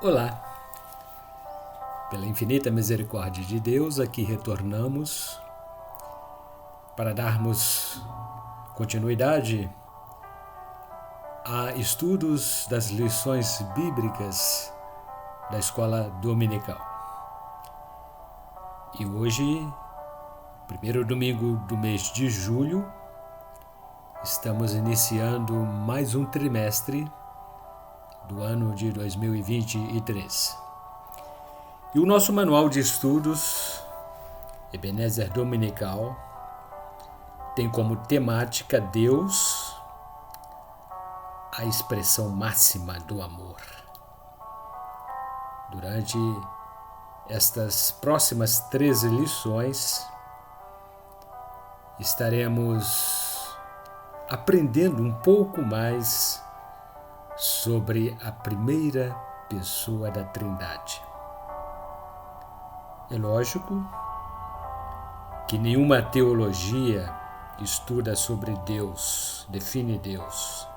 Olá, pela infinita misericórdia de Deus, aqui retornamos para darmos continuidade a estudos das lições bíblicas da escola dominical. E hoje, primeiro domingo do mês de julho, estamos iniciando mais um trimestre do ano de 2023. E o nosso manual de estudos, Ebenezer Dominical, tem como temática Deus, a expressão máxima do amor. Durante estas próximas 13 lições, estaremos aprendendo um pouco mais sobre a primeira pessoa da Trindade. É lógico que nenhuma teologia estuda sobre Deus, define Deus,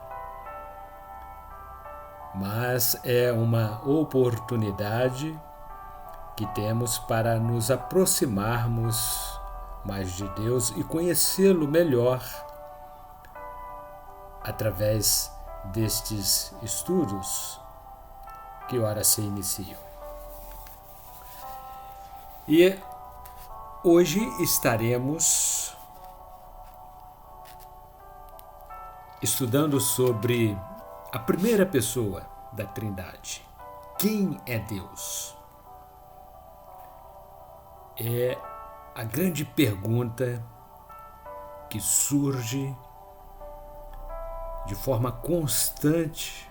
mas é uma oportunidade que temos para nos aproximarmos mais de Deus e conhecê-lo melhor através destes estudos que ora se iniciam. E hoje estaremos estudando sobre a primeira pessoa da Trindade. Quem é Deus? É a grande pergunta que surge de forma constante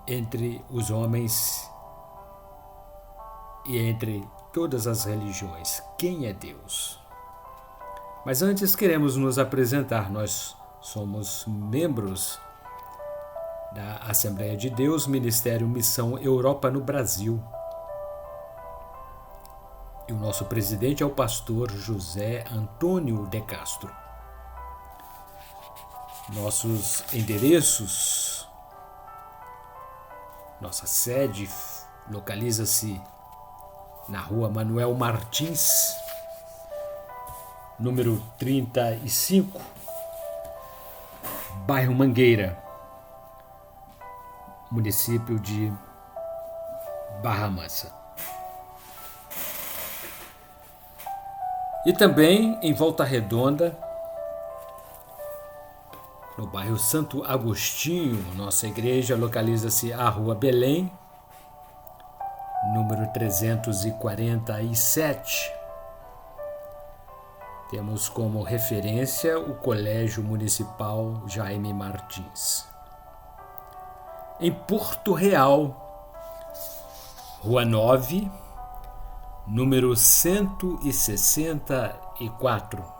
entre os homens e entre todas as religiões. Quem é Deus? Mas antes queremos nos apresentar. Nós somos membros da Assembleia de Deus, Ministério Missão Europa no Brasil. E o nosso presidente é o pastor José Antônio de Castro. Nossos endereços, nossa sede localiza-se na rua Manuel Martins, número 35, bairro Mangueira, município de Barra Mansa. E também em Volta Redonda, no bairro Santo Agostinho, nossa igreja localiza-se à Rua Belém, número 347. Temos como referência o Colégio Municipal Jaime Martins. Em Porto Real, Rua 9, número 164.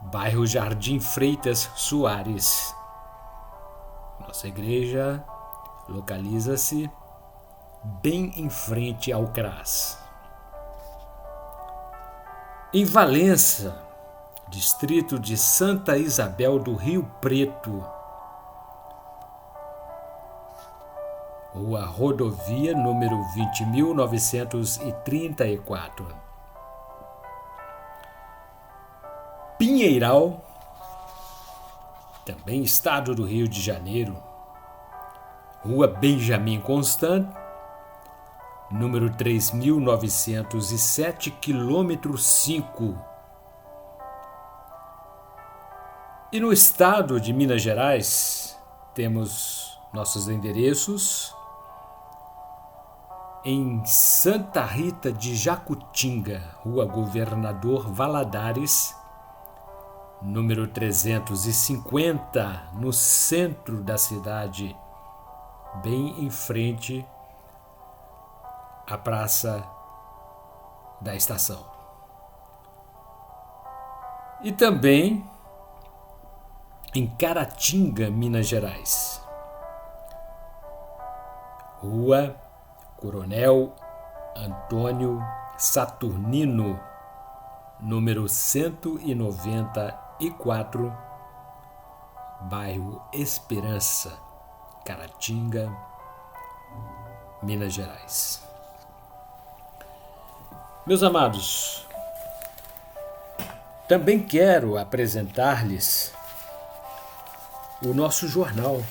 Bairro Jardim Freitas Soares. Nossa igreja localiza-se bem em frente ao CRAS. Em Valença, distrito de Santa Isabel do Rio Preto, Rua Rodovia, número 20.934. Pinheiral, também estado do Rio de Janeiro, Rua Benjamin Constant, número 3.907, quilômetro 5. E no estado de Minas Gerais, temos nossos endereços em Santa Rita de Jacutinga, Rua Governador Valadares, número 350, no centro da cidade, bem em frente à Praça da Estação. E também em Caratinga, Minas Gerais, Rua Coronel Antônio Saturnino, número 194, bairro Esperança, Caratinga, Minas Gerais. Meus amados, também quero apresentar-lhes o nosso jornal,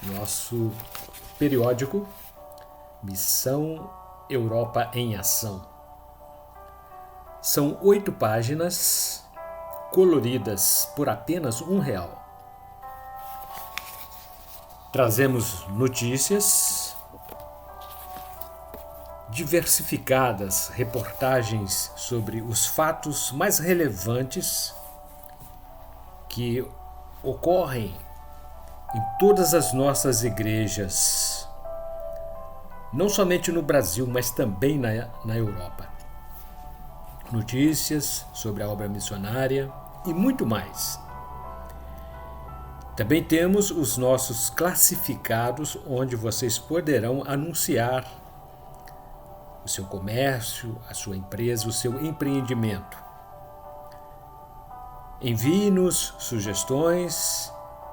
nosso periódico Missão Europa em Ação. São 8 páginas coloridas por apenas R$1. Trazemos notícias diversificadas, reportagens sobre os fatos mais relevantes que ocorrem em todas as nossas igrejas, não somente no Brasil, mas também na Europa. Notícias sobre a obra missionária e muito mais. Também temos os nossos classificados, onde vocês poderão anunciar o seu comércio, a sua empresa, o seu empreendimento. Envie-nos sugestões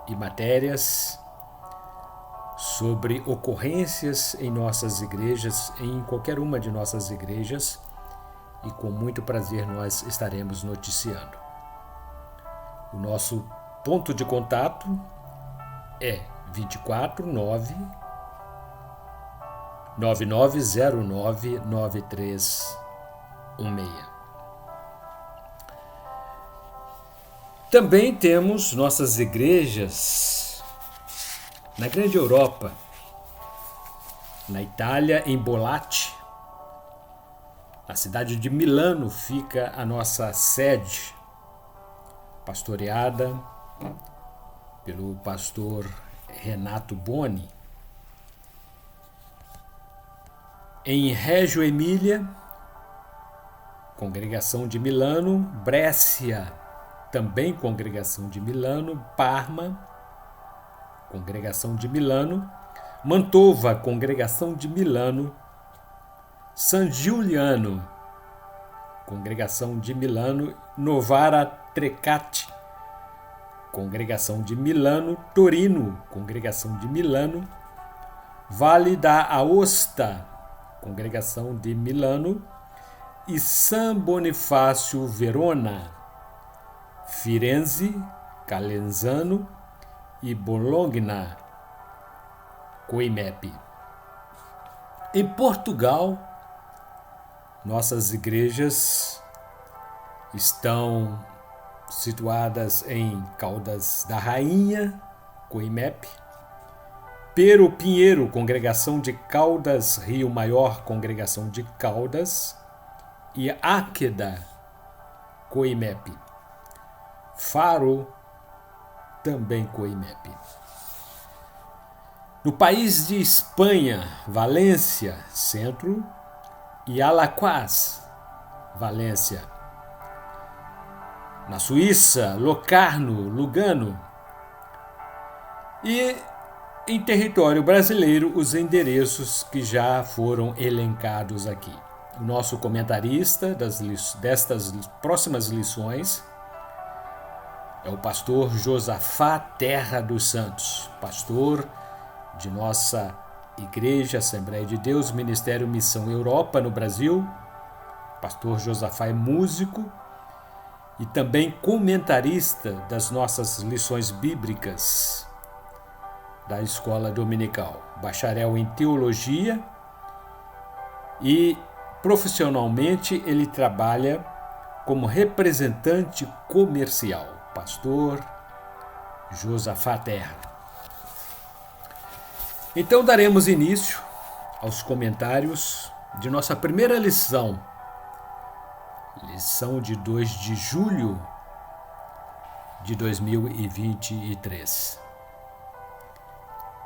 e matérias sobre ocorrências em nossas igrejas, em qualquer uma de nossas igrejas, e com muito prazer nós estaremos noticiando. O nosso ponto de contato é 249 9909 9316. Também temos nossas igrejas na grande Europa, na Itália, em Bollate. Na cidade de Milano fica a nossa sede, pastoreada pelo pastor Renato Boni. Em Reggio Emília, congregação de Milano, Brescia, também congregação de Milano, Parma, congregação de Milano, Mantova, congregação de Milano, San Giuliano, congregação de Milano, Novara Trecate, congregação de Milano, Torino, congregação de Milano, Vale da Aosta, congregação de Milano, e San Bonifácio Verona, Firenze, Calenzano e Bologna, Coimep. Em Portugal, nossas igrejas estão situadas em Caldas da Rainha, Coimep, Pero Pinheiro, congregação de Caldas, Rio Maior, congregação de Caldas, e Áqueda, Coimep. Faro, também Coimep. No país de Espanha, Valência, centro, e Alaquás, Valência. Na Suíça, Locarno, Lugano. E em território brasileiro, os endereços que já foram elencados aqui. O nosso comentarista destas próximas lições é o pastor Josafá Terra dos Santos, pastor de nossa Igreja Assembleia de Deus, Ministério Missão Europa no Brasil. Pastor Josafá é músico e também comentarista das nossas lições bíblicas da escola dominical, bacharel em teologia, e profissionalmente ele trabalha como representante comercial. Pastor Josafá Terra. Então daremos início aos comentários de nossa primeira lição, lição de 2 de julho de 2023.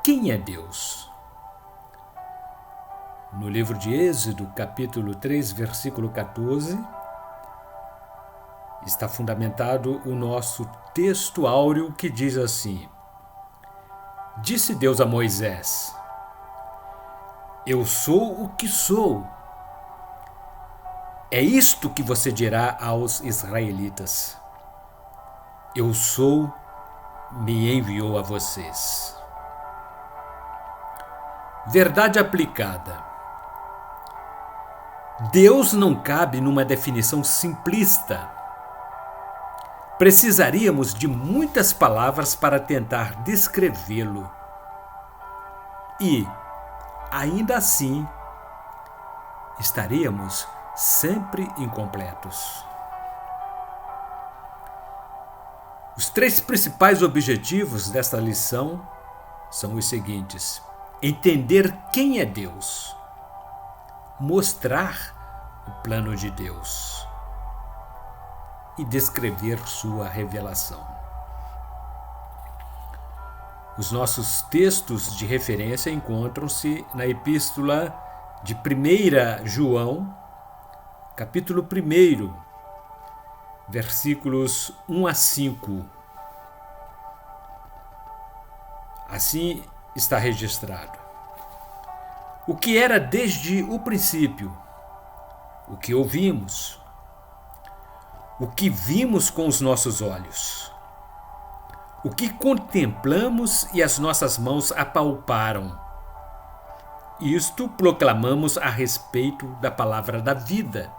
Quem é Deus? No livro de Êxodo, capítulo 3, versículo 14, está fundamentado o nosso texto áureo que diz assim: Disse Deus a Moisés: Eu sou o que sou. É isto que você dirá aos israelitas: Eu sou, me enviou a vocês. Verdade aplicada. Deus não cabe numa definição simplista. Precisaríamos de muitas palavras para tentar descrevê-lo. E, ainda assim, estaríamos sempre incompletos. Os 3 principais objetivos desta lição são os seguintes: entender quem é Deus, mostrar o plano de Deus e descrever sua revelação. Os nossos textos de referência encontram-se na Epístola de 1 João, capítulo 1, versículos 1 a 5. Assim está registrado: o que era desde o princípio, o que ouvimos, o que vimos com os nossos olhos, o que contemplamos e as nossas mãos apalparam. Isto proclamamos a respeito da palavra da vida.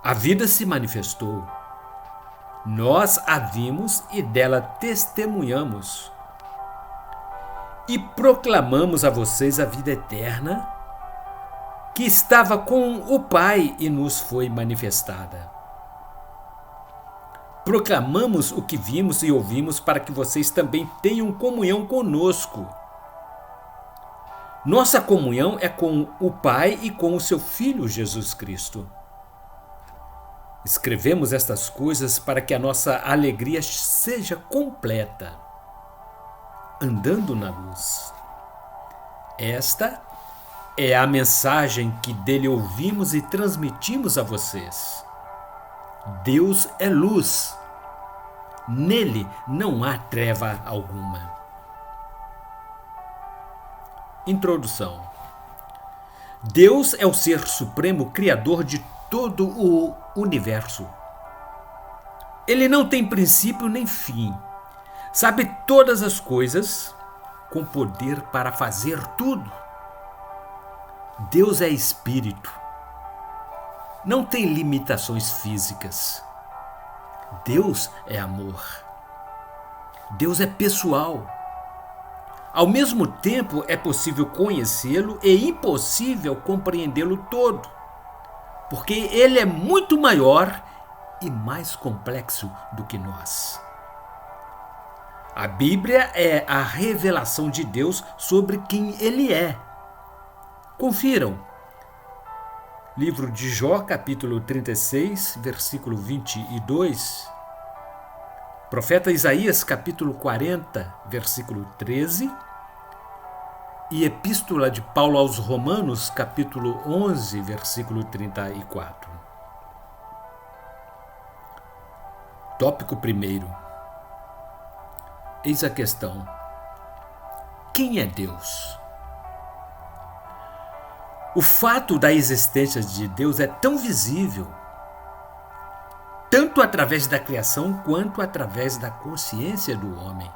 A vida se manifestou. Nós a vimos e dela testemunhamos. E proclamamos a vocês a vida eterna, que estava com o Pai e nos foi manifestada. Proclamamos o que vimos e ouvimos para que vocês também tenham comunhão conosco. Nossa comunhão é com o Pai e com o seu Filho Jesus Cristo. Escrevemos estas coisas para que a nossa alegria seja completa, andando na luz. Esta é a mensagem que dele ouvimos e transmitimos a vocês. Deus é luz. Nele não há treva alguma. Introdução. Deus é o Ser Supremo Criador de todo o universo. Ele não tem princípio nem fim. Sabe todas as coisas, com poder para fazer tudo. Deus é espírito. Não tem limitações físicas. Deus é amor. Deus é pessoal. Ao mesmo tempo, é possível conhecê-lo e impossível compreendê-lo todo, porque ele é muito maior e mais complexo do que nós. A Bíblia é a revelação de Deus sobre quem ele é. Confiram. Livro de Jó, capítulo 36, versículo 22. Profeta Isaías, capítulo 40, versículo 13. E Epístola de Paulo aos Romanos, capítulo 11, versículo 34. Tópico 1. Eis a questão: quem é Deus? O fato da existência de Deus é tão visível, tanto através da criação quanto através da consciência do homem.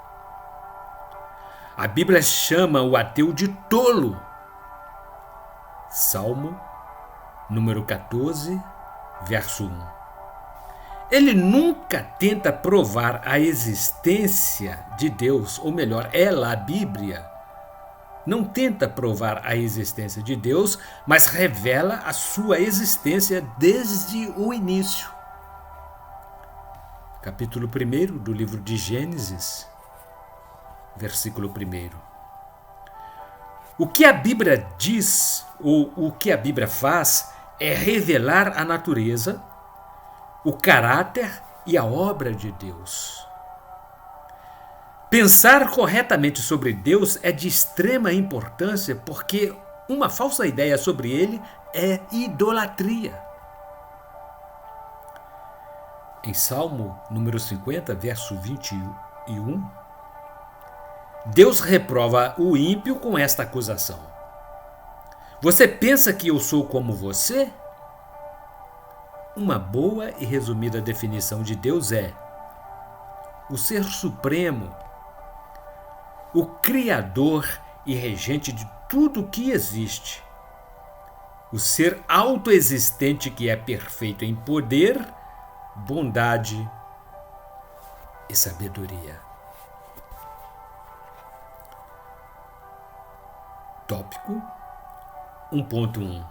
A Bíblia chama o ateu de tolo. Salmo, número 14, verso 1. Ele nunca tenta provar a existência de Deus, ou melhor, ela, a Bíblia, não tenta provar a existência de Deus, mas revela a sua existência desde o início. Capítulo 1 do livro de Gênesis, versículo 1. O que a Bíblia diz, ou o que a Bíblia faz, é revelar a natureza, o caráter e a obra de Deus. Pensar corretamente sobre Deus é de extrema importância, porque uma falsa ideia sobre ele é idolatria. Em Salmo número 50, verso 21, Deus reprova o ímpio com esta acusação: você pensa que eu sou como você? Uma boa e resumida definição de Deus é o Ser Supremo, o Criador e regente de tudo o que existe. O ser autoexistente que é perfeito em poder, bondade e sabedoria. Tópico 1.1.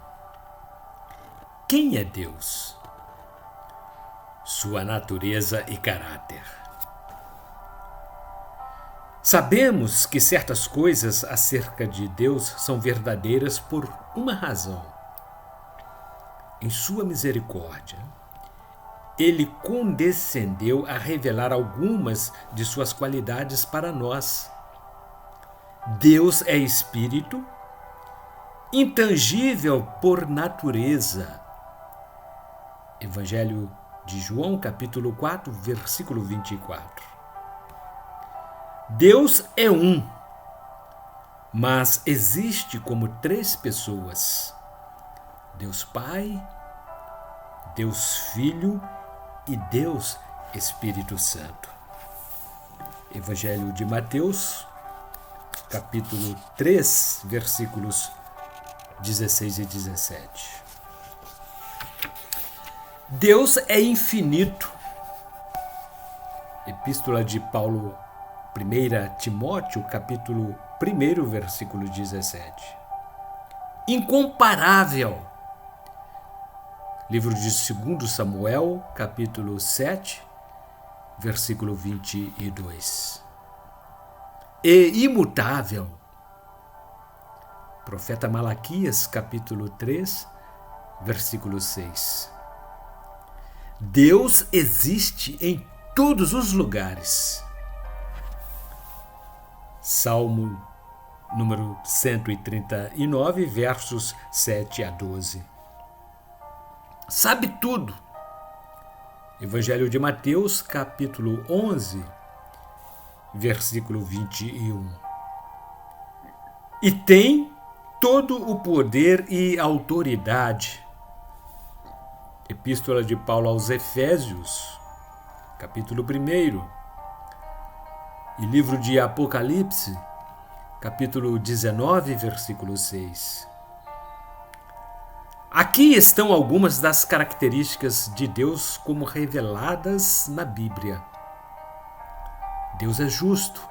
Quem é Deus? Sua natureza e caráter. Sabemos que certas coisas acerca de Deus são verdadeiras por uma razão. Em sua misericórdia, Ele condescendeu a revelar algumas de suas qualidades para nós. Deus é espírito, intangível por natureza. Evangelho de João, capítulo 4, versículo 24. Deus é um, mas existe como três pessoas: Deus Pai, Deus Filho e Deus Espírito Santo. Evangelho de Mateus, capítulo 3, versículos 16 e 17. Deus é infinito. Epístola de Paulo, 1 Timóteo, capítulo 1, versículo 17. Incomparável. Livro de 2 Samuel, capítulo 7, versículo 22. E imutável. Profeta Malaquias, capítulo 3, versículo 6. Deus existe em todos os lugares. Salmo número 139, versos 7 a 12. Sabe tudo. Evangelho de Mateus, capítulo 11, versículo 21. E tem todo o poder e autoridade. Epístola de Paulo aos Efésios, capítulo 1. E livro de Apocalipse, capítulo 19, versículo 6. Aqui estão algumas das características de Deus como reveladas na Bíblia. Deus é justo.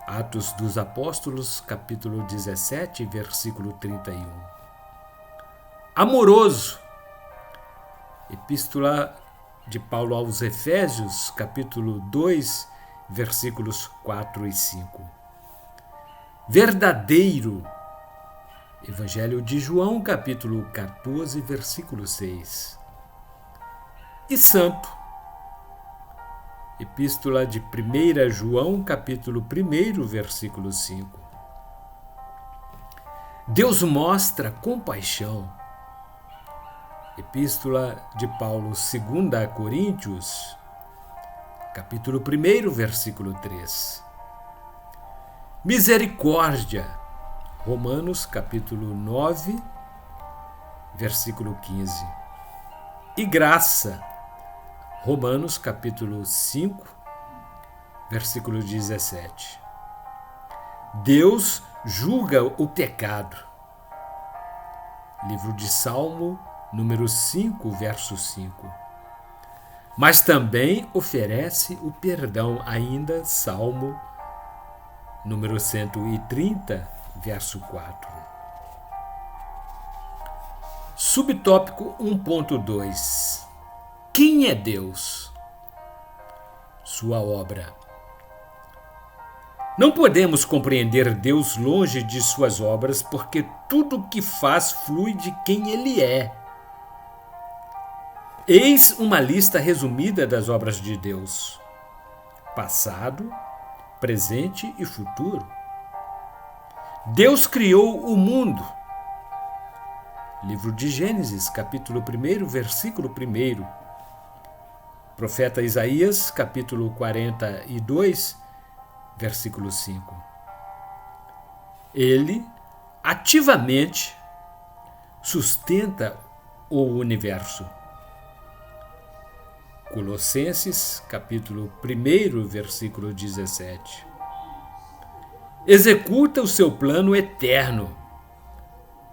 Atos dos Apóstolos, capítulo 17, versículo 31. Amoroso. Epístola de Paulo aos Efésios, capítulo 2, versículos 4 e 5. Verdadeiro. Evangelho de João, capítulo 14, versículo 6. E santo. Epístola de 1 João, capítulo 1, versículo 5. Deus mostra compaixão. Epístola de Paulo, 2 Coríntios, capítulo 1, versículo 3. Misericórdia. Romanos, capítulo 9, versículo 15. E graça. Romanos, capítulo 5, versículo 17. Deus julga o pecado. Livro de Salmo, número 5, verso 5. Mas também oferece o perdão, ainda Salmo, número 130, verso 4. Subtópico 1.2. Quem é Deus? Sua obra. Não podemos compreender Deus longe de suas obras, porque tudo o que faz flui de quem Ele é. Eis uma lista resumida das obras de Deus: passado, presente e futuro. Deus criou o mundo. Livro de Gênesis, capítulo 1, versículo 1. Profeta Isaías, capítulo 42, versículo 5. Ele ativamente sustenta o universo. Colossenses, capítulo 1, versículo 17. executa o seu plano eterno.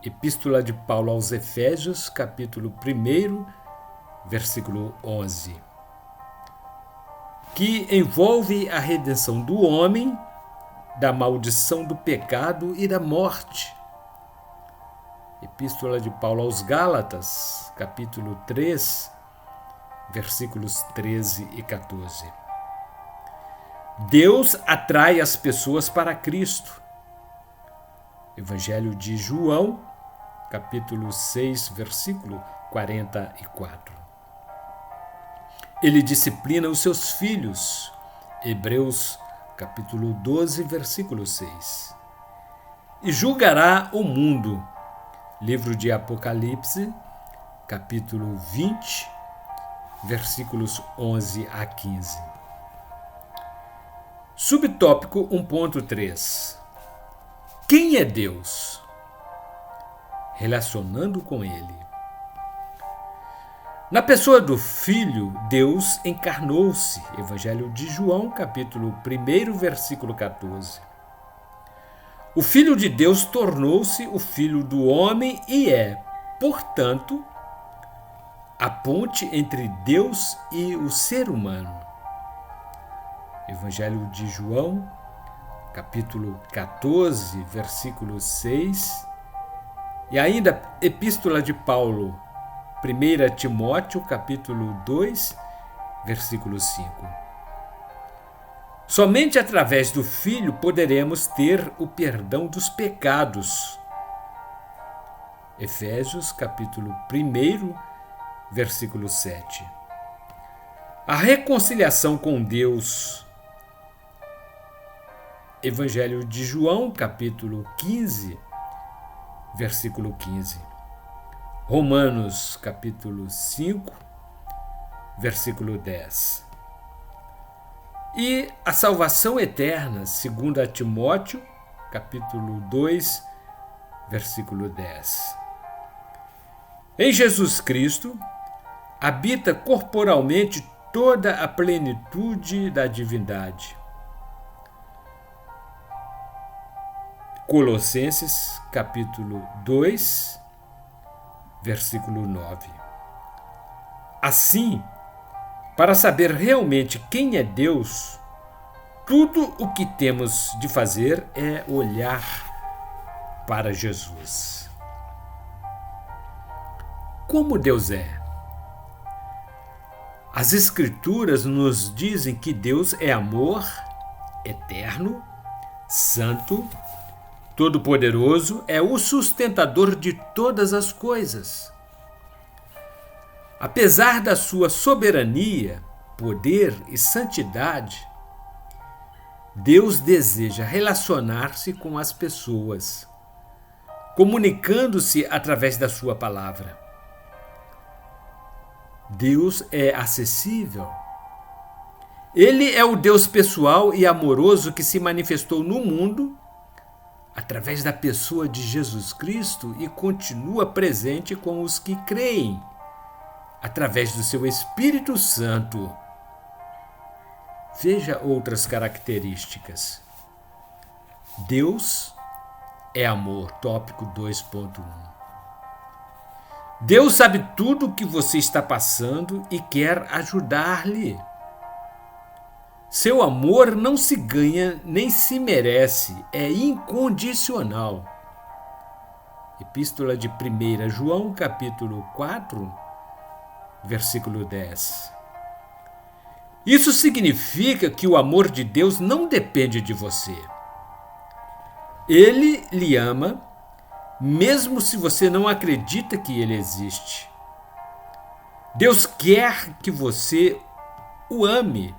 Epístola de Paulo aos Efésios, capítulo 1, versículo 11. Que envolve a redenção do homem da maldição do pecado e da morte. Epístola de Paulo aos Gálatas, capítulo 3, versículos 13 e 14. Deus atrai as pessoas para Cristo. Evangelho de João, capítulo 6, versículo 44. Ele disciplina os seus filhos. Hebreus, capítulo 12, versículo 6. E julgará o mundo. Livro de Apocalipse, capítulo 20, versículos 11 a 15. Subtópico 1.3. Quem é Deus? Relacionando com Ele. Na pessoa do Filho, Deus encarnou-se. Evangelho de João, capítulo 1, versículo 14. O Filho de Deus tornou-se o Filho do homem e é, portanto, a ponte entre Deus e o ser humano. Evangelho de João, capítulo 14, versículo 6. E ainda Epístola de Paulo, 1 Timóteo, capítulo 2, versículo 5. Somente através do Filho poderemos ter o perdão dos pecados. Efésios, capítulo 1, versículo 7. A reconciliação com Deus. Evangelho de João, capítulo 15, versículo 15. Romanos, capítulo 5, versículo 10. E a salvação eterna, 2 Timóteo, capítulo 2, versículo 10. Em Jesus Cristo, habita corporalmente toda a plenitude da divindade. Colossenses, capítulo 2, versículo 9. Assim, para saber realmente quem é Deus, tudo o que temos de fazer é olhar para Jesus. Como Deus é? As Escrituras nos dizem que Deus é amor, eterno, santo, todo-poderoso, é o sustentador de todas as coisas. Apesar da sua soberania, poder e santidade, Deus deseja relacionar-se com as pessoas, comunicando-se através da sua palavra. Deus é acessível. Ele é o Deus pessoal e amoroso que se manifestou no mundo através da pessoa de Jesus Cristo e continua presente com os que creem, através do seu Espírito Santo. Veja outras características. Deus é amor, tópico 2.1. Deus sabe tudo o que você está passando e quer ajudar-lhe. Seu amor não se ganha nem se merece, é incondicional. Epístola de 1 João, capítulo 4, versículo 10. Isso significa que o amor de Deus não depende de você. Ele lhe ama, mesmo se você não acredita que ele existe. Deus quer que você o ame,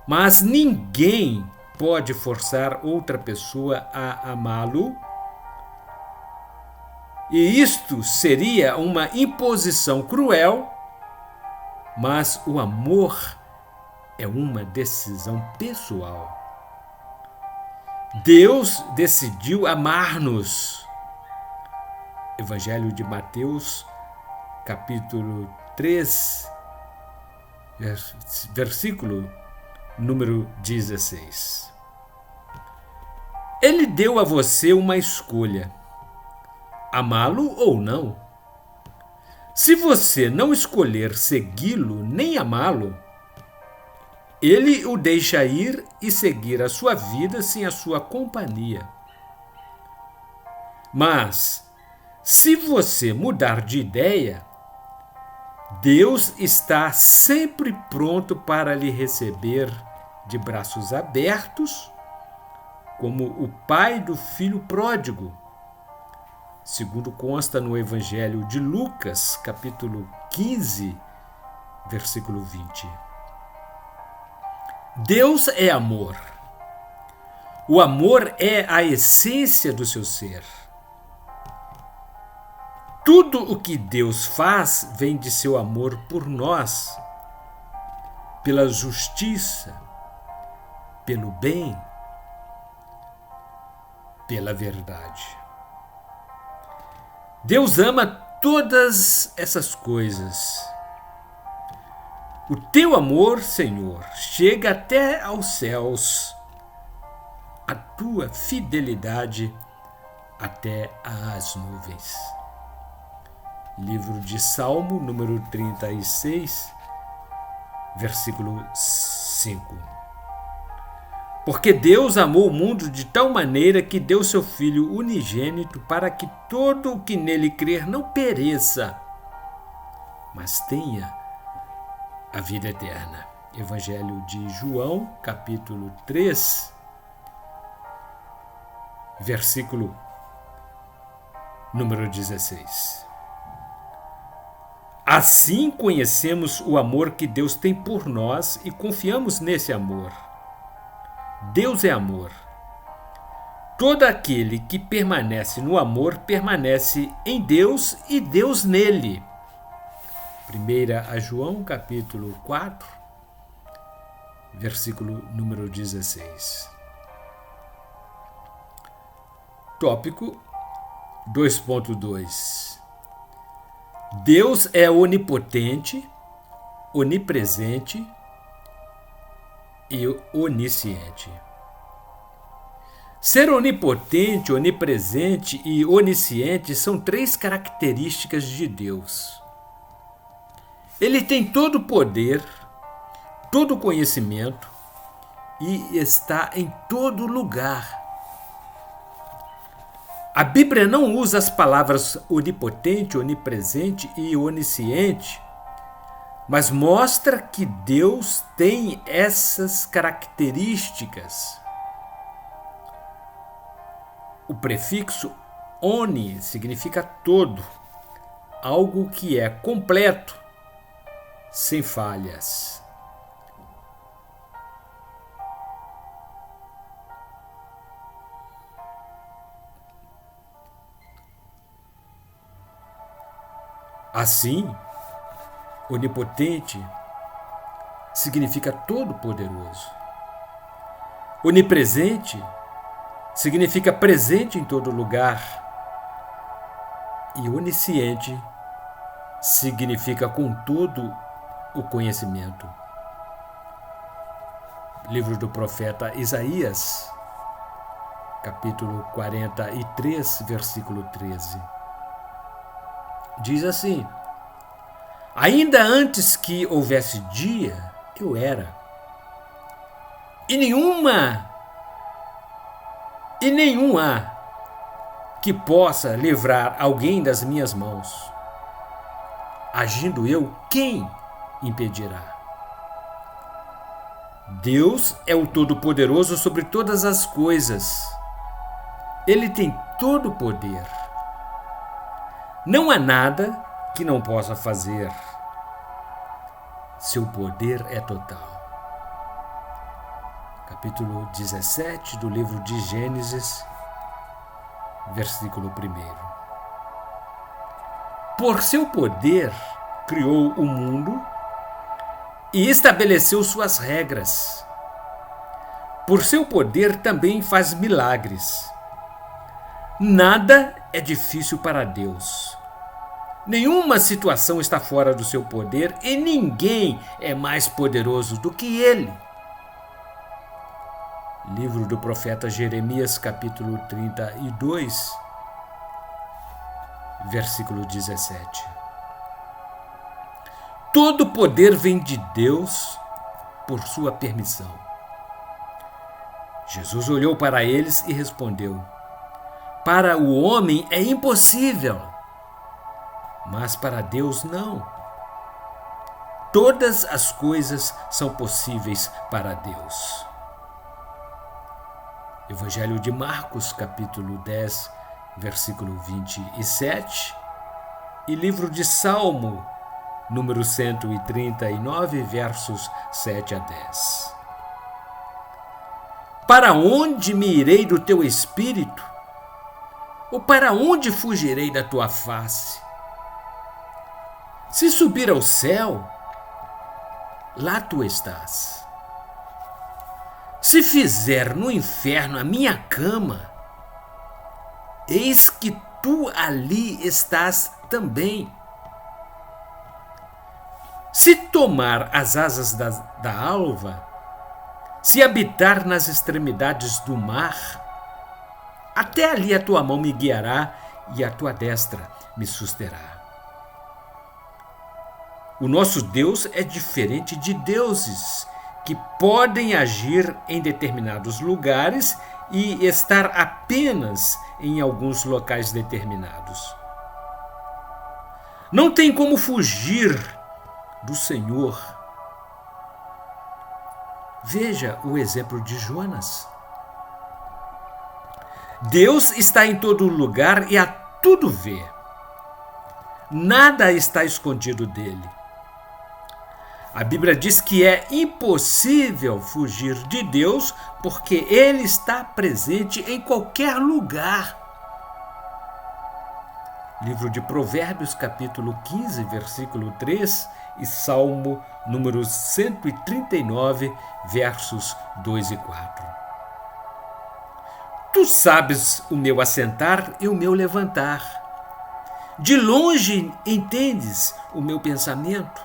mas ninguém pode forçar outra pessoa a amá-lo. E isto seria uma imposição cruel, mas o amor é uma decisão pessoal. Deus decidiu amar-nos. Evangelho de Mateus, capítulo 3, versículo número 16. Ele deu a você uma escolha: amá-lo ou não. Se você não escolher segui-lo nem amá-lo, ele o deixa ir e seguir a sua vida sem a sua companhia. Mas, se você mudar de ideia, Deus está sempre pronto para lhe receber de braços abertos, como o pai do filho pródigo, segundo consta no Evangelho de Lucas, capítulo 15, versículo 20. Deus é amor. O amor é a essência do seu ser. Tudo o que Deus faz vem de seu amor por nós, pela justiça, pelo bem, pela verdade. Deus ama todas essas coisas. O teu amor, Senhor, chega até aos céus, a tua fidelidade até às nuvens. Livro de Salmo, número 36, versículo 5. Porque Deus amou o mundo de tal maneira que deu seu Filho unigênito para que todo o que nele crer não pereça, mas tenha a vida eterna. Evangelho de João, capítulo 3, versículo número 16. Assim conhecemos o amor que Deus tem por nós e confiamos nesse amor. Deus é amor. Todo aquele que permanece no amor permanece em Deus e Deus nele. 1 João, capítulo 4, versículo número 16. Tópico 2.2. Deus é onipotente, onipresente e onisciente. Ser onipotente, onipresente e onisciente são três características de Deus. Ele tem todo o poder, todo o conhecimento e está em todo lugar. A Bíblia não usa as palavras onipotente, onipresente e onisciente, mas mostra que Deus tem essas características. O prefixo oni significa todo, algo que é completo, sem falhas. Assim, onipotente significa todo-poderoso. Onipresente significa presente em todo lugar. E onisciente significa com todo o conhecimento. Livro do profeta Isaías, capítulo 43, versículo 13. Diz assim: ainda antes que houvesse dia, eu era. E nenhum há que possa livrar alguém das minhas mãos. Agindo eu, quem impedirá? Deus é o Todo-Poderoso sobre todas as coisas. Ele tem todo o poder. Não há nada que não possa fazer. Seu poder é total. Capítulo 17 do livro de Gênesis, versículo 1. Por seu poder, criou o mundo e estabeleceu suas regras. Por seu poder, também faz milagres. Nada é difícil para Deus. Nenhuma situação está fora do seu poder e ninguém é mais poderoso do que Ele. Livro do profeta Jeremias, capítulo 32, versículo 17. Todo poder vem de Deus por sua permissão. Jesus olhou para eles e respondeu: para o homem é impossível, mas para Deus não. Todas as coisas são possíveis para Deus. Evangelho de Marcos, capítulo 10, versículo 27, e livro de Salmo, número 139, versos 7 a 10. Para onde me irei do teu espírito? Ou para onde fugirei da tua face? Se subir ao céu, lá tu estás. Se fizer no inferno a minha cama, eis que tu ali estás também. Se tomar as asas da alva, se habitar nas extremidades do mar, até ali a tua mão me guiará e a tua destra me susterá. O nosso Deus é diferente de deuses que podem agir em determinados lugares e estar apenas em alguns locais determinados. Não tem como fugir do Senhor. Veja o exemplo de Jonas. Deus está em todo lugar e a tudo vê. Nada está escondido dele. A Bíblia diz que é impossível fugir de Deus porque Ele está presente em qualquer lugar. Livro de Provérbios, capítulo 15, versículo 3 e Salmo número 139, versos 2 e 4. Tu sabes o meu assentar e o meu levantar. De longe entendes o meu pensamento.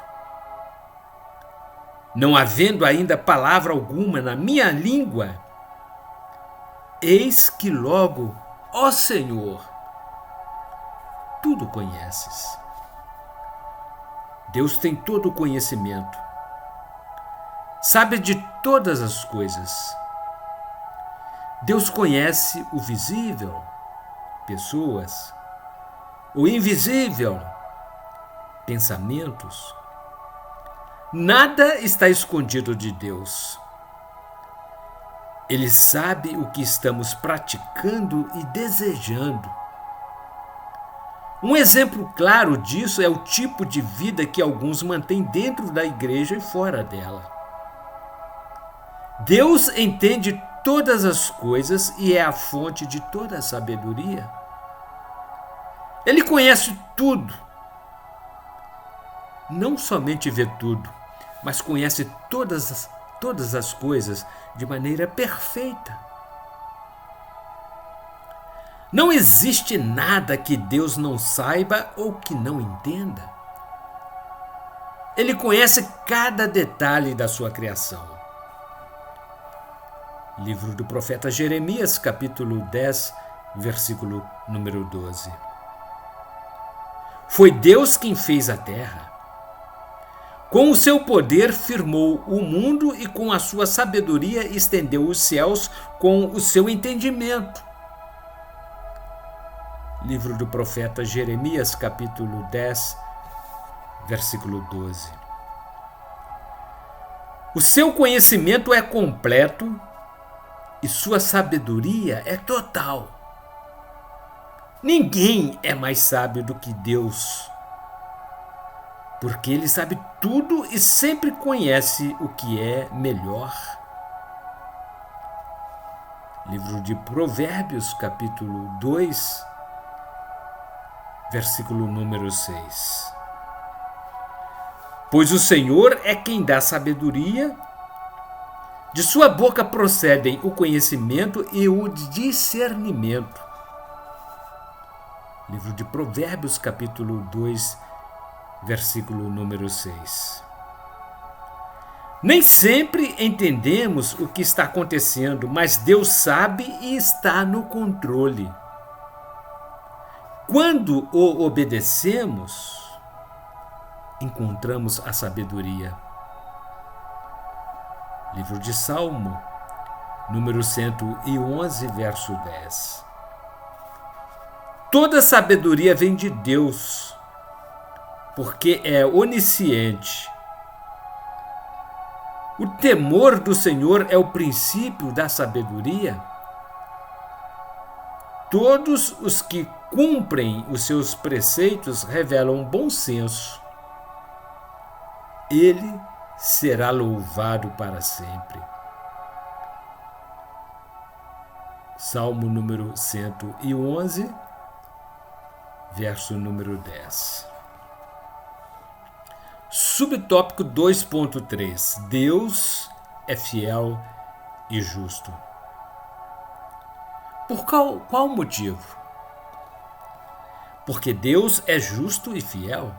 Não havendo ainda palavra alguma na minha língua, eis que logo, ó Senhor, tudo conheces. Deus tem todo o conhecimento, sabe de todas as coisas. Deus conhece o visível, pessoas, o invisível, pensamentos. Nada está escondido de Deus. Ele sabe o que estamos praticando e desejando. Um exemplo claro disso é o tipo de vida que alguns mantêm dentro da igreja e fora dela. Deus entende todas as coisas e é a fonte de toda a sabedoria. Ele conhece tudo. Não somente vê tudo, mas conhece todas as coisas de maneira perfeita. Não existe nada que Deus não saiba ou que não entenda. Ele conhece cada detalhe da sua criação. Livro do profeta Jeremias, capítulo 10, versículo número 12. Foi Deus quem fez a terra. Com o seu poder firmou o mundo e com a sua sabedoria estendeu os céus com o seu entendimento. Livro do profeta Jeremias, capítulo 10, versículo 12. O seu conhecimento é completo e sua sabedoria é total. Ninguém é mais sábio do que Deus, porque Ele sabe tudo e sempre conhece o que é melhor. Livro de Provérbios, capítulo 2, versículo número 6. Pois o Senhor é quem dá sabedoria, de sua boca procedem o conhecimento e o discernimento. Livro de Provérbios, capítulo 2, versículo número 6. Nem sempre entendemos o que está acontecendo, mas Deus sabe e está no controle. Quando o obedecemos, encontramos a sabedoria. Livro de Salmo, número 111, verso 10. Toda sabedoria vem de Deus, porque é onisciente. O temor do Senhor é o princípio da sabedoria. Todos os que cumprem os seus preceitos revelam bom senso. Ele será louvado para sempre. Salmo número 111, verso número 10. Subtópico 2.3. Deus é fiel e justo. Por qual motivo? Porque Deus é justo e fiel.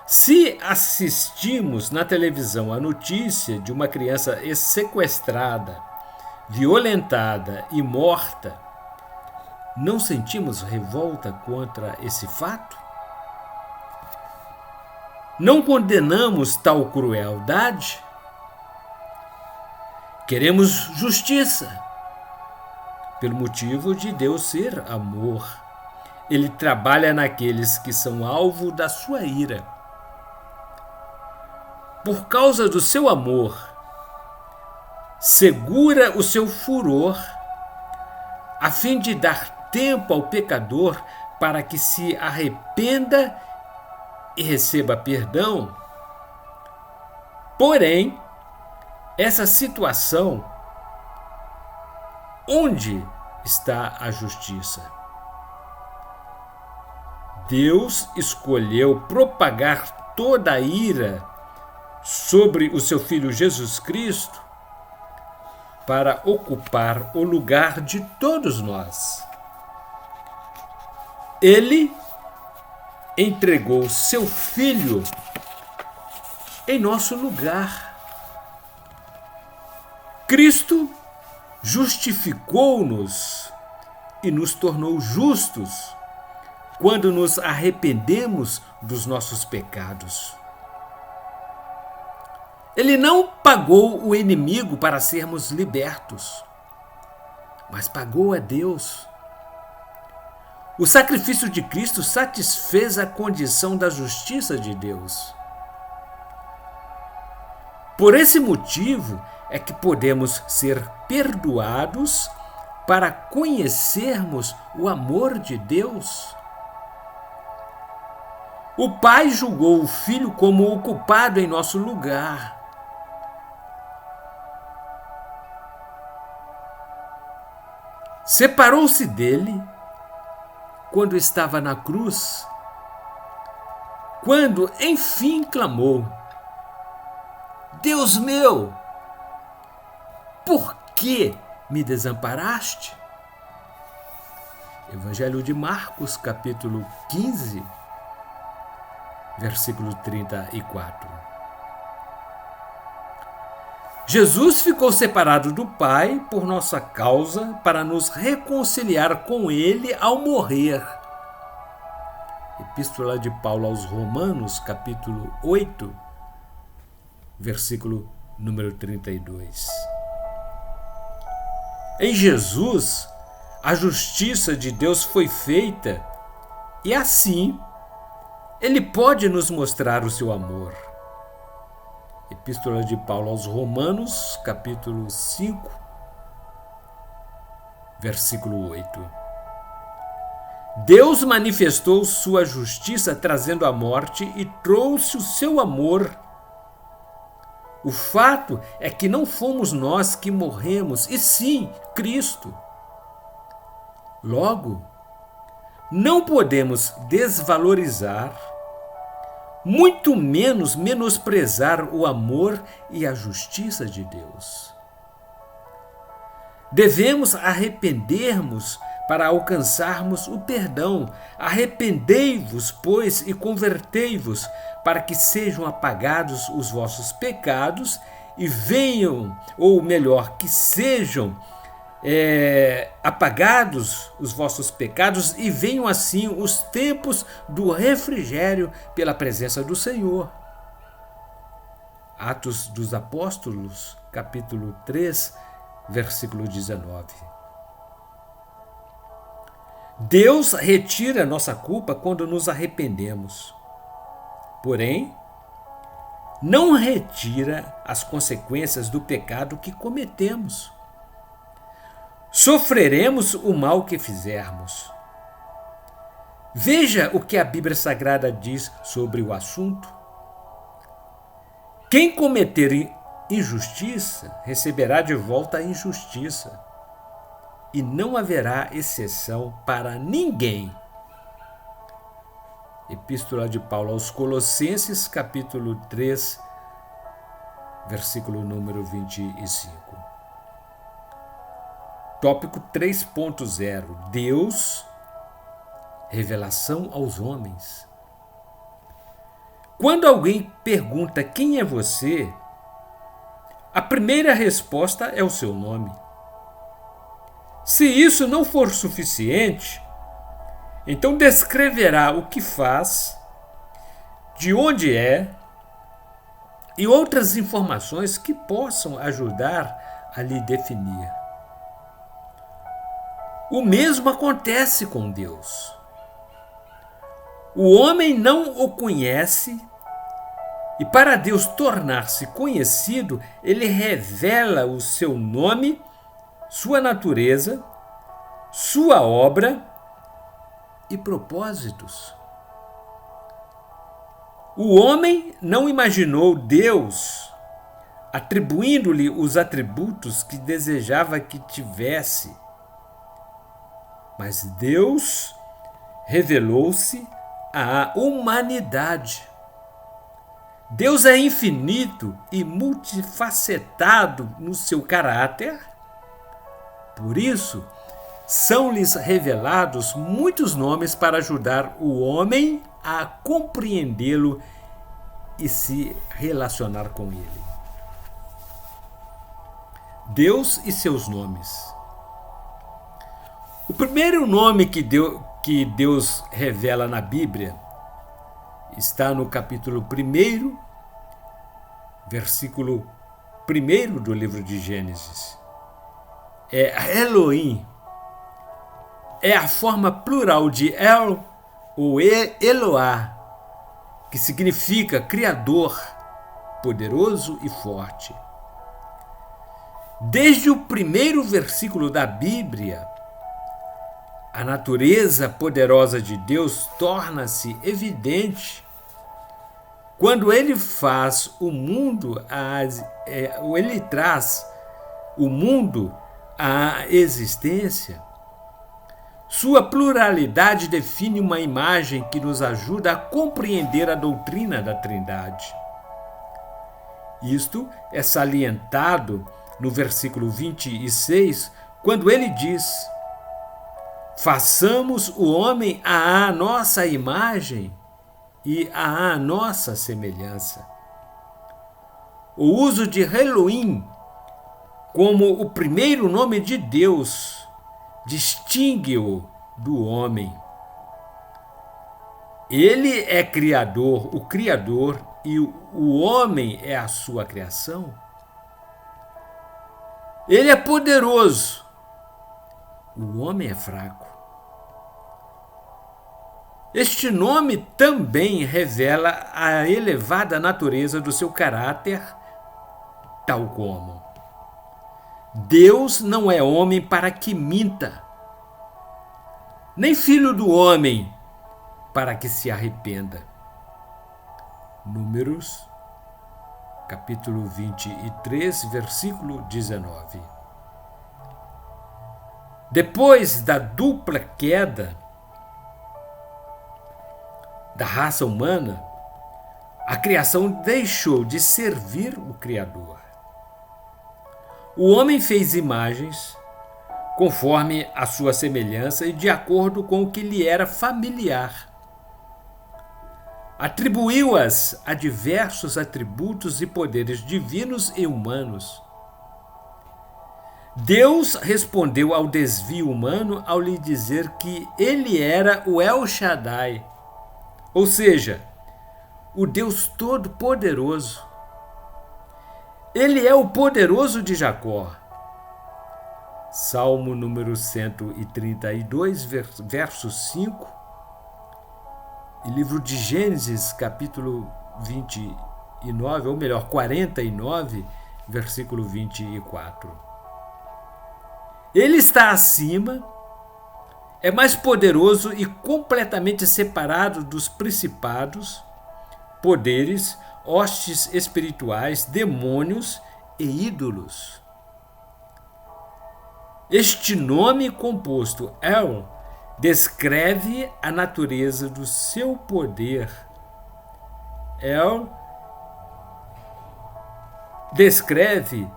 Se assistimos na televisão a notícia de uma criança sequestrada, violentada e morta, não sentimos revolta contra esse fato? Não condenamos tal crueldade? Queremos justiça, pelo motivo de Deus ser amor. Ele trabalha naqueles que são alvo da sua ira. Por causa do seu amor, segura o seu furor, a fim de dar tempo ao pecador para que se arrependa e receba perdão. Porém, essa situação, onde está a justiça? Deus escolheu propagar toda a ira sobre o seu Filho Jesus Cristo para ocupar o lugar de todos nós. Ele entregou seu Filho em nosso lugar. Cristo justificou-nos e nos tornou justos quando nos arrependemos dos nossos pecados. Ele não pagou o inimigo para sermos libertos, mas pagou a Deus. O sacrifício de Cristo satisfez a condição da justiça de Deus. Por esse motivo é que podemos ser perdoados para conhecermos o amor de Deus. O Pai julgou o Filho como o culpado em nosso lugar. Separou-se dele quando estava na cruz, quando enfim clamou: Deus meu, por que me desamparaste? Evangelho de Marcos, capítulo 15, versículo 34. Jesus ficou separado do Pai por nossa causa para nos reconciliar com Ele ao morrer. Epístola de Paulo aos Romanos, capítulo 8, versículo número 32. Em Jesus, a justiça de Deus foi feita e assim Ele pode nos mostrar o seu amor. Epístola de Paulo aos Romanos, capítulo 5, versículo 8. Deus manifestou sua justiça trazendo a morte e trouxe o seu amor. O fato é que não fomos nós que morremos, e sim Cristo. Logo, não podemos desvalorizar, muito menos menosprezar o amor e a justiça de Deus. Devemos arrepender-nos para alcançarmos o perdão. Arrependei-vos, pois, e convertei-vos, para que sejam apagados os vossos pecados e venham, ou melhor, que sejam apagados os vossos pecados e venham assim os tempos do refrigério pela presença do Senhor. Atos dos Apóstolos, capítulo 3, versículo 19. Deus retira nossa culpa quando nos arrependemos. Porém, não retira as consequências do pecado que cometemos. Sofreremos o mal que fizermos. Veja o que a Bíblia Sagrada diz sobre o assunto. Quem cometer injustiça receberá de volta a injustiça, e não haverá exceção para ninguém. Epístola de Paulo aos Colossenses, capítulo 3, versículo número 25. Tópico 3.0. Deus, revelação aos homens. Quando alguém pergunta quem é você, a primeira resposta é o seu nome. Se isso não for suficiente, então descreverá o que faz, de onde é e outras informações que possam ajudar a lhe definir. O mesmo acontece com Deus. O homem não o conhece e, para Deus tornar-se conhecido, ele revela o seu nome, sua natureza, sua obra e propósitos. O homem não imaginou Deus atribuindo-lhe os atributos que desejava que tivesse, mas Deus revelou-se à humanidade. Deus é infinito e multifacetado no seu caráter. Por isso, são-lhes revelados muitos nomes para ajudar o homem a compreendê-lo e se relacionar com ele. Deus e seus nomes. O primeiro nome que Deus revela na Bíblia está no capítulo 1, versículo 1 do livro de Gênesis. É Elohim. É a forma plural de El ou Eloá, que significa Criador, poderoso e forte. Desde o primeiro versículo da Bíblia, a natureza poderosa de Deus torna-se evidente quando ele faz o mundo, ele traz o mundo à existência. Sua pluralidade define uma imagem que nos ajuda a compreender a doutrina da Trindade. Isto é salientado no versículo 26, quando ele diz: façamos o homem à nossa imagem e à nossa semelhança. O uso de Elohim como o primeiro nome de Deus distingue-o do homem. Ele é Criador, o Criador, e o homem é a sua criação. Ele é poderoso, o homem é fraco. Este nome também revela a elevada natureza do seu caráter, tal como: Deus não é homem para que minta, nem filho do homem para que se arrependa. Números, capítulo 23, versículo 19. Depois da dupla queda da raça humana, a criação deixou de servir o Criador. O homem fez imagens conforme a sua semelhança e de acordo com o que lhe era familiar. Atribuiu-as a diversos atributos e poderes divinos e humanos. Deus respondeu ao desvio humano ao lhe dizer que ele era o El Shaddai, ou seja, o Deus Todo-Poderoso. Ele é o poderoso de Jacó. Salmo número 132, verso 5. E livro de Gênesis, capítulo 29, ou melhor, 49, versículo 24. Ele está acima, é mais poderoso e completamente separado dos principados, poderes, hostes espirituais, demônios e ídolos. Este nome composto, El, descreve a natureza do seu poder. El descreve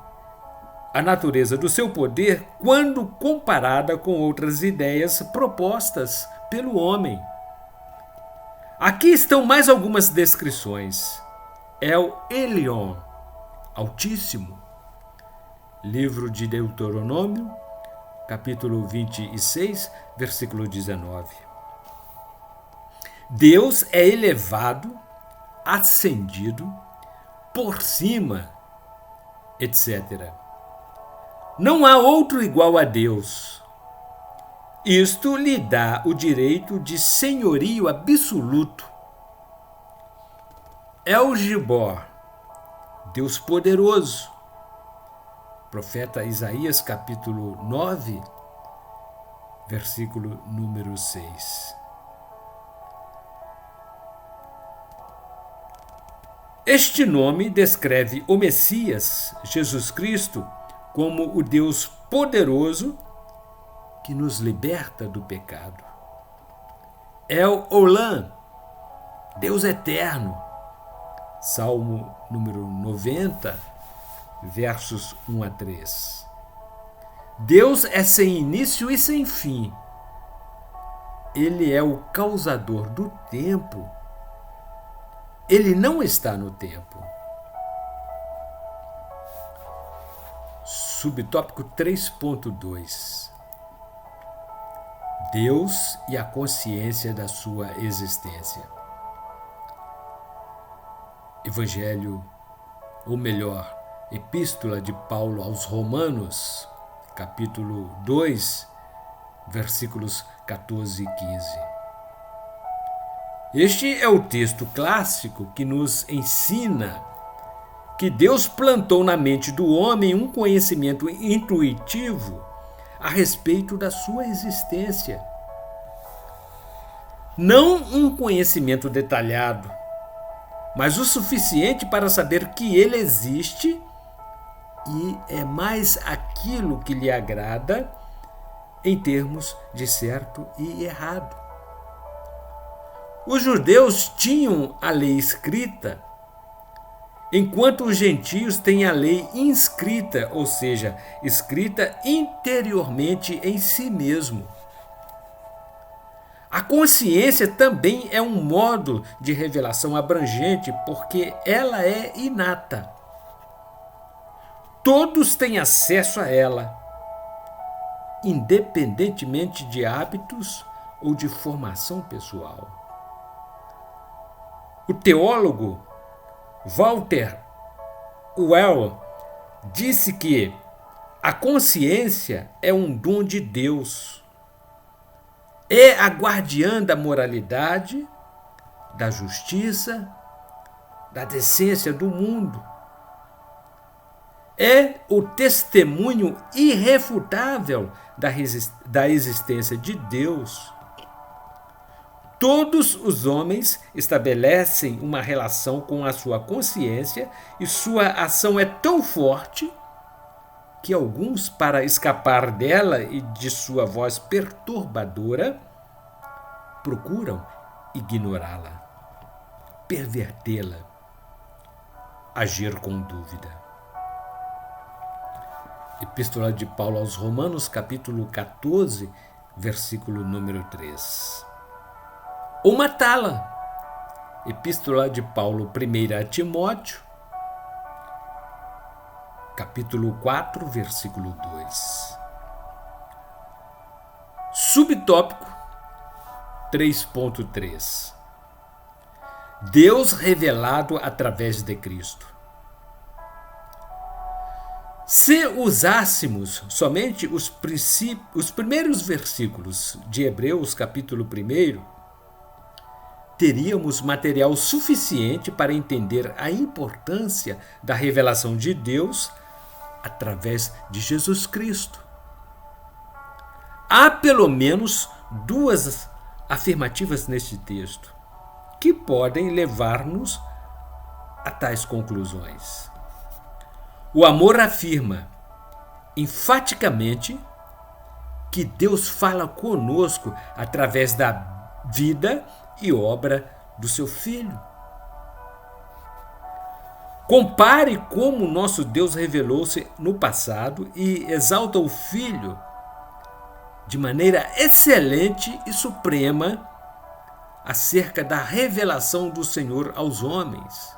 a natureza do seu poder quando comparada com outras ideias propostas pelo homem. Aqui estão mais algumas descrições. El Elyon, Altíssimo. Livro de Deuteronômio, capítulo 26, versículo 19. Deus é elevado, ascendido, por cima, etc. Não há outro igual a Deus. Isto lhe dá o direito de senhorio absoluto. El Gibor, Deus poderoso. Profeta Isaías, capítulo 9, versículo número 6. Este nome descreve o Messias, Jesus Cristo, como o Deus poderoso que nos liberta do pecado. El Olam, Deus eterno. Salmo número 90, versos 1 a 3. Deus é sem início e sem fim. Ele é o causador do tempo. Ele não está no tempo. Subtópico 3.2. Deus e a consciência da sua existência. Evangelho, ou melhor, Epístola de Paulo aos Romanos, capítulo 2, versículos 14 e 15. Este é o texto clássico que nos ensina que Deus plantou na mente do homem um conhecimento intuitivo a respeito da sua existência. Não um conhecimento detalhado, mas o suficiente para saber que ele existe e é mais aquilo que lhe agrada em termos de certo e errado. Os judeus tinham a lei escrita, enquanto os gentios têm a lei inscrita, ou seja, escrita interiormente em si mesmo. A consciência também é um modo de revelação abrangente, porque ela é inata. Todos têm acesso a ela, independentemente de hábitos ou de formação pessoal. O teólogo Walter Well disse que a consciência é um dom de Deus. É a guardiã da moralidade, da justiça, da decência do mundo. É o testemunho irrefutável da existência de Deus. Todos os homens estabelecem uma relação com a sua consciência e sua ação é tão forte que alguns, para escapar dela e de sua voz perturbadora, procuram ignorá-la, pervertê-la, agir com dúvida. Epístola de Paulo aos Romanos, capítulo 14, versículo número 3. Ou matá-la. Epístola de Paulo, 1 a Timóteo, capítulo 4, versículo 2. Subtópico 3.3. Deus revelado através de Cristo. Se usássemos somente os primeiros versículos de Hebreus, capítulo 1, teríamos material suficiente para entender a importância da revelação de Deus através de Jesus Cristo. Há pelo menos duas afirmativas neste texto que podem levar-nos a tais conclusões. O amor afirma enfaticamente que Deus fala conosco através da vida e obra do seu Filho. Compare como nosso Deus revelou-se no passado e exalta o Filho de maneira excelente e suprema acerca da revelação do Senhor aos homens.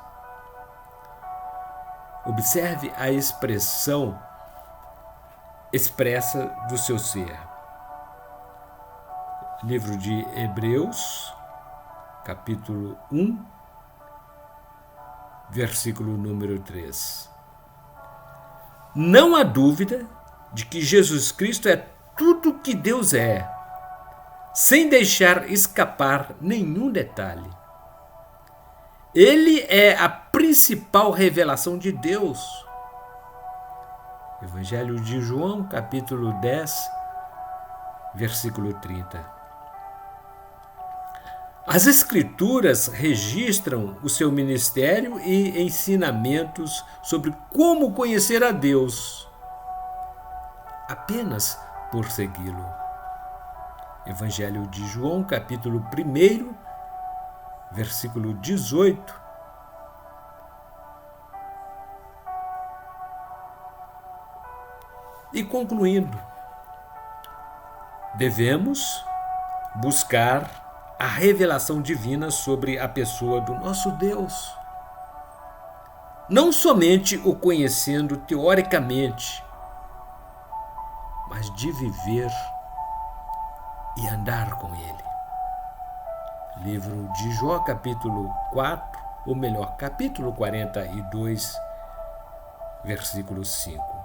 Observe a expressão expressa do seu ser. Livro de Hebreus, capítulo 1, versículo número 3. Não há dúvida de que Jesus Cristo é tudo o que Deus é, sem deixar escapar nenhum detalhe. Ele é a principal revelação de Deus. Evangelho de João, capítulo 10, versículo 30. As Escrituras registram o seu ministério e ensinamentos sobre como conhecer a Deus, apenas por segui-lo. Evangelho de João, capítulo 1, versículo 18. E concluindo, devemos buscar a revelação divina sobre a pessoa do nosso Deus. Não somente o conhecendo teoricamente, mas de viver e andar com Ele. Livro de Jó, capítulo 4, ou melhor, capítulo 42, versículo 5.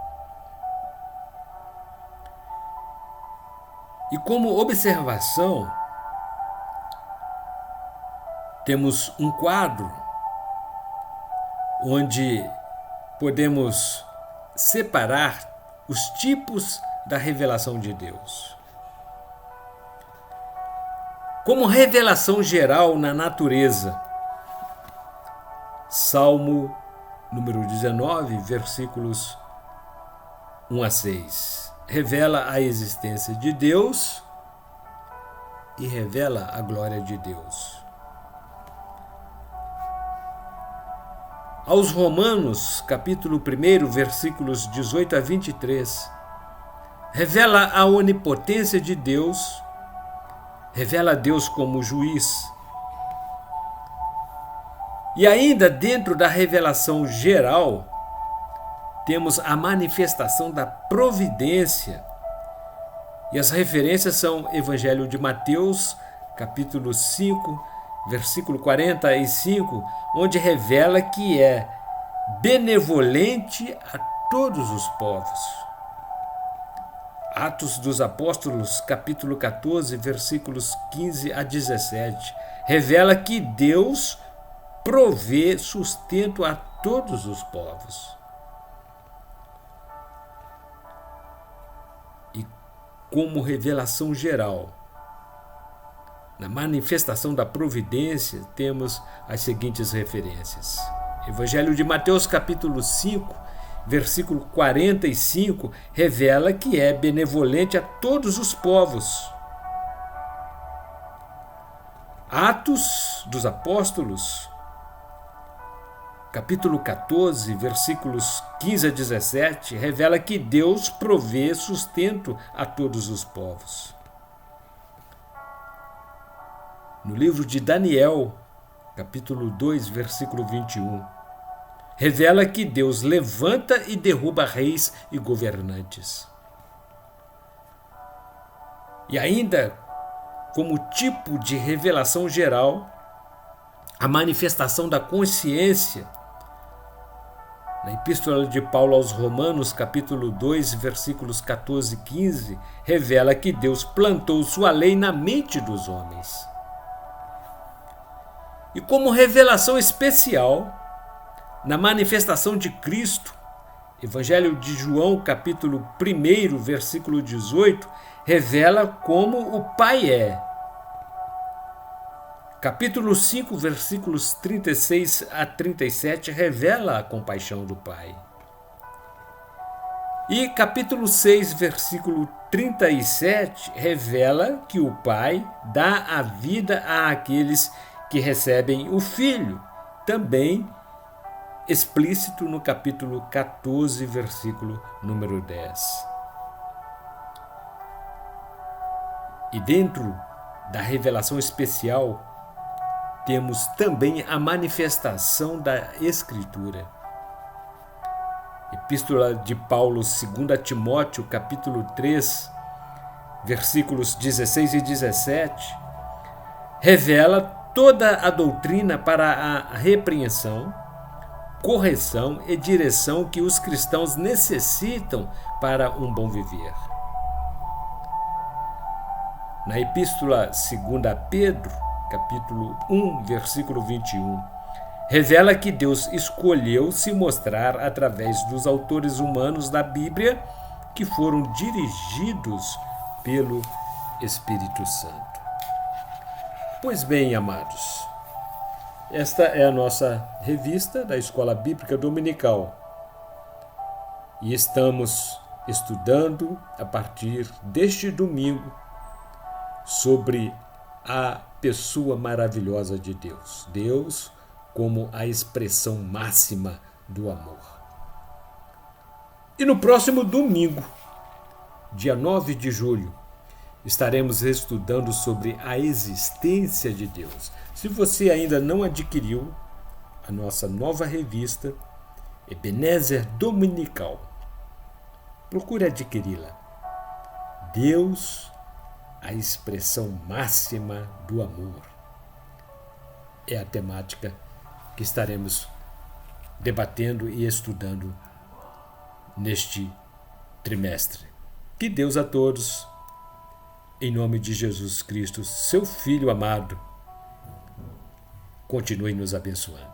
E como observação, temos um quadro onde podemos separar os tipos da revelação de Deus. Como revelação geral na natureza, Salmo número 19, versículos 1 a 6. Revela a existência de Deus e revela a glória de Deus. Aos Romanos, capítulo 1, versículos 18 a 23, revela a onipotência de Deus, revela Deus como juiz. E ainda dentro da revelação geral, temos a manifestação da providência. E as referências são Evangelho de Mateus, capítulo 5, versículo 45, onde revela que é benevolente a todos os povos. Atos dos Apóstolos, capítulo 14, versículos 15 a 17, revela que Deus provê sustento a todos os povos. E como revelação geral, na manifestação da providência, temos as seguintes referências. Evangelho de Mateus, capítulo 5, versículo 45, revela que é benevolente a todos os povos. Atos dos Apóstolos, capítulo 14, versículos 15 a 17, revela que Deus provê sustento a todos os povos. No livro de Daniel, capítulo 2, versículo 21, revela que Deus levanta e derruba reis e governantes. E ainda, como tipo de revelação geral, a manifestação da consciência, na Epístola de Paulo aos Romanos, capítulo 2, versículos 14 e 15, revela que Deus plantou sua lei na mente dos homens. E como revelação especial, na manifestação de Cristo, Evangelho de João, capítulo 1, versículo 18, revela como o Pai é. Capítulo 5, versículos 36 a 37, revela a compaixão do Pai. E capítulo 6, versículo 37, revela que o Pai dá a vida àqueles que recebem o Filho, também explícito no capítulo 14, versículo número 10. E dentro da revelação especial, temos também a manifestação da Escritura. Epístola de Paulo, 2 Timóteo, capítulo 3, versículos 16 e 17, revela toda a doutrina para a repreensão, correção e direção que os cristãos necessitam para um bom viver. Na Epístola 2 Pedro, capítulo 1, versículo 21, revela que Deus escolheu se mostrar através dos autores humanos da Bíblia que foram dirigidos pelo Espírito Santo. Pois bem, amados, esta é a nossa revista da Escola Bíblica Dominical e estamos estudando a partir deste domingo sobre a pessoa maravilhosa de Deus. Deus como a expressão máxima do amor. E no próximo domingo, dia 9 de julho, estaremos estudando sobre a existência de Deus. Se você ainda não adquiriu a nossa nova revista, Ebenezer Dominical, procure adquiri-la. Deus, a expressão máxima do amor. É a temática que estaremos debatendo e estudando neste trimestre. Que Deus a todos, em nome de Jesus Cristo, seu Filho amado, continue nos abençoando.